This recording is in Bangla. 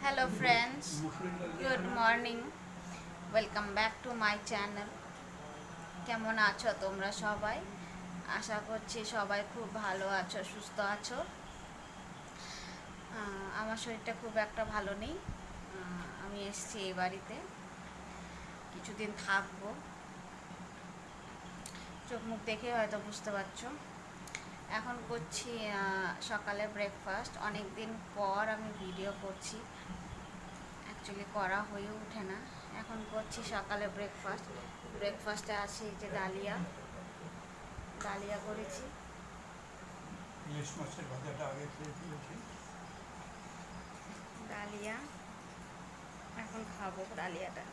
Hello friends, good morning. Welcome back to my channel. কেমন আছো তোমরা সবাই? আশা করছি সবাই খুব ভালো আছো, সুস্থ আছো। আমার শরীরটা খুব একটা ভালো নেই। আমি এসেছি এই বাড়িতে, কিছুদিন থাকবো। চোখ মুখ দেখে হয়তো বুঝতে পারছো। এখন করছি সকালে ব্রেকফাস্ট। অনেক দিন পর আমি ভিডিও করছি, অ্যাকচুয়ালি করা হয়ে ওঠে না। এখন করছি সকালে ব্রেকফাস্টে আছে যে ডালিয়া ডালিয়া করেছি। ইলিশ মাছের ভাজাটা আগে খেয়ে ফেলেছি। ডালিয়া এখন খাবো ডালিয়াটা।